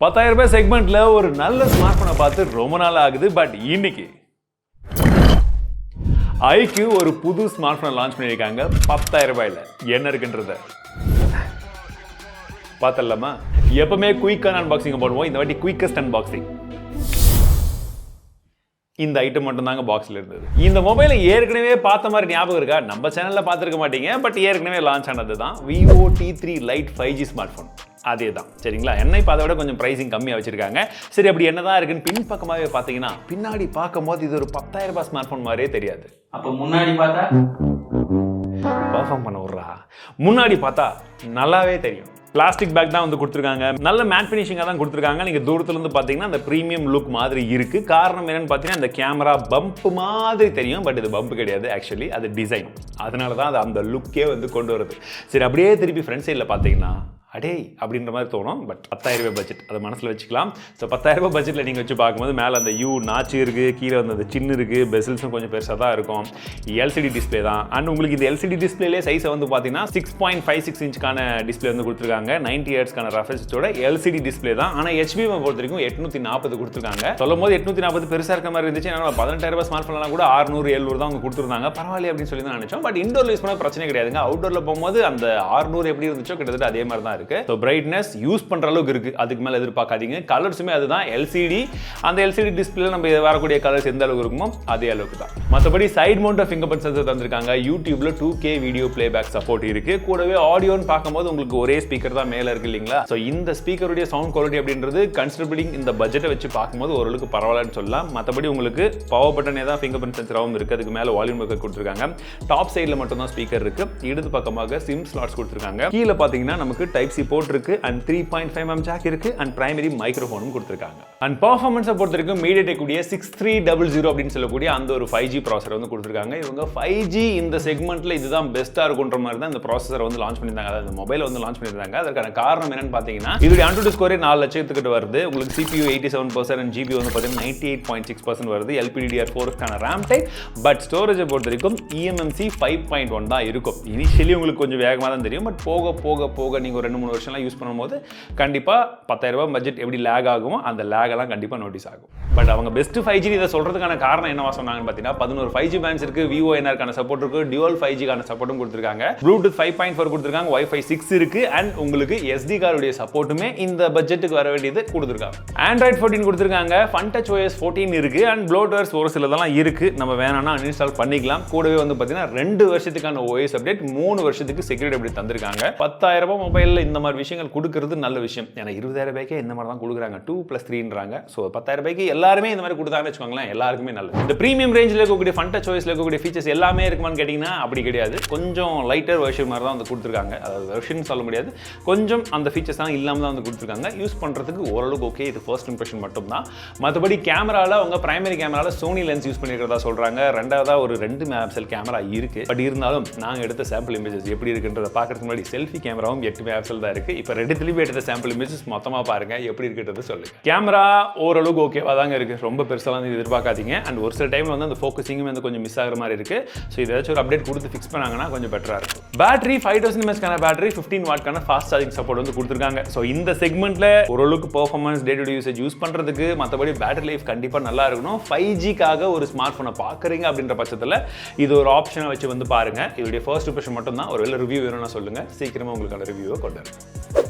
10,000 செக்மெண்ட்ல ஒரு நல்ல ஸ்மார்ட் போனை பார்த்து ரொம்ப நாள் ஆகுது. பட் இன்னைக்கு IQOO ஒரு புது ஸ்மார்ட் போனை லான்ச் பண்ணியிருக்காங்க 10,000 ரூபாயில. என்ன இருக்குன்றத பார்த்தலாமா? எப்பவுமே குயிக்கான அன்பாக்சிங் பண்ணுவோம். இந்த வாட்டி குயிக்கஸ்ட் அன்பாக்சிங். இந்த ஐட்டம் மட்டும் தாங்க பாக்ஸ்ல இருந்தது. இந்த மொபைலை ஏற்கனவே பார்த்த மாதிரி ஞாபகம் இருக்கா? நம்ம சேனல்ல பார்த்துருக்க மாட்டீங்க. பட் ஏற்கனவே லான்ச் ஆனது தான் Vivo T3 Lite 5G smart phone. அதே தான் சரிங்களா. என்ன இப்போ அதை விட கொஞ்சம் ப்ரைஸிங் கம்மியாக வச்சிருக்காங்க. சரி, அப்படி என்னதான் இருக்குன்னு பின் பக்கமாகவே பார்த்தீங்கன்னா பின்னாடி பார்க்கும்போது இது ஒரு 10,000 ரூபாய் ஸ்மார்ட் போன் மாதிரியே தெரியாது. அப்போ முன்னாடி பார்த்தா பர்ஃபார்ம் பண்ண விட்றா. முன்னாடி பார்த்தா நல்லாவே தெரியும். பிளாஸ்டிக் பேக் தான் வந்து கொடுத்துருக்காங்க. நல்ல மேட் ஃபினிஷிங்காக தான் கொடுத்துருக்காங்க. நீங்கள் தூரத்துலேருந்து பார்த்தீங்கன்னா அந்த ப்ரீமியம் லுக் மாதிரி இருக்குது. காரணம் என்னென்னு பார்த்தீங்கன்னா இந்த கேமரா பம்ப் மாதிரி தெரியும். பட் இது பம்ப் கிடையாது, ஆக்சுவலி அது டிசைன். அதனால தான் அது அந்த லுக்கே வந்து கொண்டு வருது. சரி, அப்படியே திருப்பி ஃப்ரண்ட் சைடில் பார்த்தீங்கன்னா அடே அப்படின்ற மாதிரி தோணும். பட் 10,000 ரூபாய் பட்ஜெட், அதை மனசில் வச்சுக்கலாம். ஸோ 10,000 ரூபாய் பட்ஜெட்டில் நீங்கள் வச்சு பார்க்கும்போது மேலே அந்த யூ நாச்சு இருக்குது, கீழே வந்து அந்த சின்ன இருக்குது, பெசில்ஸும் கொஞ்சம் பெருசாக தான் இருக்கும். எல்சிடி டிஸ்பிளே தான். அண்ட் உங்களுக்கு இந்த எல்சிடி டிஸ்பிளேலே சைஸை வந்து பார்த்தீங்கன்னா 6.56 இன்ச்சுக்கான டிஸ்பிளே வந்து கொடுத்துருக்காங்க. 90 ஹெர்ட்ஸ்க்கான ரெஃப்ரெஷோட எல்சிடி டிஸ்பிளே தான். ஆனால் HBM பொறுத்த வரைக்கும் 840 கொடுத்துருக்காங்க. சொல்லும் போது 840 பெருசாக இருக்க மாதிரி இருந்துச்சு. ஏன்னா 18,000 ரூபாய் ஸ்மார்ட் ஃபோன்லாம் கூட 600 700 தான் அவங்க கொடுத்துருந்தாங்க. பரவாயில்ல அப்படின்னு சொல்லி தான் நினச்சோம். பட் இண்டோரில் யூஸ் பண்ண பிரச்சனை கிடையாதுங்க. அவுட்டோரில் போகும்போது அந்த 600 எப்படி இருந்துச்சோ கிட்டத்தட்ட அதே மாதிரி தான் இருக்கு. ஸோ பிரைட்னஸ் யூஸ் பண்ற அளவுக்கு இருக்கு. அதுக்கு மேல எதிர்பார்க்காதீங்க. கலர்ஸுமே அதுதான் எல்சிடி. அந்த எல்சிடி டிஸ்பிளேல நம்ம வரக்கூடிய கலர்ஸ் எந்த அளவுக்கு இருக்குமோ அதே அளவுக்கு தான். மற்றபடி side mount finger print sensor தந்திருக்காங்க. யூடியூப்ல 2K வீடியோ பிளேபேக் சப்போர்ட் இருக்கு. கூடவே ஆடியோன்னு பார்க்கும்போது உங்களுக்கு ஒரே ஸ்பீக்கர் தான் மேல இருக்கு இல்லைங்களா? ஸோ இந்த ஸ்பீக்கருடைய சவுண்ட் குவாலிட்டி அப்படின்றது கன்சிடரபிளிங் இந்த பட்ஜெட்டை வச்சு பார்க்கும்போது ஓரளவுக்கு பரவாயில்லன்னு சொல்லலாம். மற்றபடி உங்களுக்கு பவர் பட்டனே தான் ஃபிங்கர் பிரிண்ட் சென்சாராகவும் இருக்கு. அதுக்கு மேல வால்யூம் பக்கெட் கொடுத்துருக்காங்க. டாப் சைடில் மட்டும் தான் ஸ்பீக்கர் இருக்கு. இடது பக்கமாக சிம் ஸ்லாட்ஸ் கொடுத்துருக்காங்க. கீழே பார்த்தீங்கன்னா நமக்கு டைப் சி போர்ட் இருக்கு. and 3.5mm jack இருக்கு and primary microphone கொடுத்திருக்காங்க. and performance பொறுத்தவரைக்கும் MediaTek உடைய 6300 அப்படினு சொல்லக்கூடிய அந்த ஒரு 5G ப்ராசஸர் வந்து கொடுத்திருக்காங்க. இவங்க 5G இந்த செக்மெண்ட்ல இதுதான் பெஸ்டா இருக்குன்ற மாதிரி தான் இந்த ப்ராசஸரை வந்து லான்ச் பண்ணிருந்தாங்க. அதாவது இந்த மொபைலை வந்து லான்ச் பண்ணிருந்தாங்க. அதற்கான காரணம் என்னன்னு பாத்தீங்கன்னா இதோட AnTuTu ஸ்கோர் 4 லட்சத்துக்கிட்ட வருது. உங்களுக்கு CPU 87% and GPU வந்து பாத்தீங்கன்னா 98.6% வருது. LPDDR4 க்கான RAM type. பட் ஸ்டோரேஜ் பொறுத்தவரைக்கும் eMMC 5.1 தான் இருக்கும். இனிஷியலி உங்களுக்கு கொஞ்சம் வேகமா தான் தெரியும். பட் போக நீங்க ஒரு 2-3 வருஷம்லாம் யூஸ் பண்ணும்போது கண்டிப்பா 10,000 ரூபாய் பட்ஜெட் எப்படி லேக் ஆகுமோ அந்த லேக் எல்லாம் கண்டிப்பா நோட்டீஸ் ஆகும். பட் அவங்க பெஸ்ட் 5G இதை சொல்றதுக்கான காரணம் என்னவா சொன்னாங்கன்னு பார்த்தீங்கன்னா 11 5G பேண்ட்ஸ் இருக்கு. VoNR க்கான சப்போர்ட் இருக்கு. டியூவல் 5G க்கான சப்போர்ட்டும் கொடுத்திருக்காங்க. Bluetooth 5.4 கொடுத்திருக்காங்க. Wi-Fi 6 இருக்கு. அண்ட் உங்களுக்கு SD கார்டுடைய சப்போர்ட்டுமே இந்த பட்ஜெட்டுக்கு வர வேண்டியது கொடுத்திருக்காங்க. Android 14 கொடுத்திருக்காங்க. FunTouch OS 14 இருக்கு. அண்ட் Bloatware ஒரு சிலதெல்லாம் இருக்கு. நம்ம வேணாம்னா அன்இன்ஸ்டால் பண்ணிக்கலாம். கூடவே வந்து பார்த்தீங்கன்னா 2 வருஷத்துக்கான OS அப்டேட், 3 வருஷத்துக்கு செக்யூரிட்டி அப்டேட் தந்திருக்காங்க. 10,000 ரூபாய் மொபைல்ல இந்த மாதிரி விஷயங்கள் கொடுக்கிறது நல்ல விஷயம். ஏன்னா 20,000 ரூபாய்க்கே இந்த மாதிரி தான் கொடுக்குறாங்க. 2+3ன்றாங்க. ஸோ 10,000 ரூபாய்க்கு எல்லாருமே இந்த மாதிரி கொடுத்தாங்கன்னு வச்சுக்கோங்களேன், எல்லாருக்குமே நல்லது. இந்த ப்ரீமியம் ரேஞ்சில் இருக்கக்கூடிய FunTouch OSல இருக்கக்கூடிய ஃபீச்சர்ஸ் எல்லாமே இருக்குமான்னு கேட்டிங்கன்னா அப்படி கிடையாது. கொஞ்சம் லைட்டர் வெர்ஷன் மாதிரி தான் வந்து கொடுத்துருக்காங்க. அதாவது வெர்ஷன் சொல்ல முடியாது, கொஞ்சம் அந்த ஃபீச்சர்ஸ் தான் இல்லாமல் தான் வந்து கொடுத்துருக்காங்க. யூஸ் பண்ணுறதுக்கு ஓரளவுக்கு ஓகே. இது ஃபர்ஸ்ட் இம்ப்ரெஷன் மட்டும் தான். மற்றபடி கேமராவில் அவங்க பிரைமரி கேமராவில் சோனி லென்ஸ் யூஸ் பண்ணிக்கிறதா சொல்கிறாங்க. ரெண்டாவதாக ஒரு 2 மெகாபிக்சல் கேமரா இருக்குது. பட் இருந்தாலும் நாங்கள் எடுத்த சாம்பிள் இமேஜஸ் எப்படி இருக்குன்றதை பார்க்கறதுக்கு முன்னாடி செல்ஃபி கேமராவும் 8 மெகாபிக்சல் தான் இருக்குது. இப்போ 2 எடுத்த சாம்பிள் இமேஜஸ் மொத்தமாக பாருங்க எப்படி இருக்குன்றது சொல்லுங்க. கேமரா ஓரளவுக்கு ஓகேவா தாங்க இருக்கு. ரொம்ப பெருசாக வந்து எதிர்பார்க்காதீங்க. அண்ட் ஒரு சில டைம்ல வந்து அந்த ஃபோக்கஸிங்கும் வந்து கொஞ்சம் மிஸ் ஆகிற மாதிரி இருக்கு. ஸோ இதை ஏதாச்சும் ஒரு அப்டேட் கொடுத்து ஃபிக்ஸ் பண்ணாங்கன்னா கொஞ்சம் பெட்டராக இருக்கும். பேட்டரி 5000 mAh பேட்டரி, 15 வாட்க்கான ஃபாஸ்ட் சார்ஜிங் சப்போர்ட் வந்து கொடுத்துருக்காங்க. ஸோ இந்த செக்மெண்ட்ல ஓரளவுக்கு performance day to day usage use பண்றதுக்கு, மற்றபடி பேட்டரி லைஃப் கண்டிப்பாக நல்லா இருக்கணும். 5Gக்காக ஒரு ஸ்மார்ட் போனை பார்க்குறீங்க அப்படின்ற பட்சத்தில் இது ஒரு ஆப்ஷனை வச்சு வந்து பாருங்க. இதோடைய ஃபர்ஸ்ட் இம்ப்ரெஷன் மட்டும் தான். ஒருவேளை ரிவ்யூ வேணும்னா சொல்லுங்க, சீக்கிரமா உங்களுக்கான ரிவ்யூவை கொண்டு வரேன்.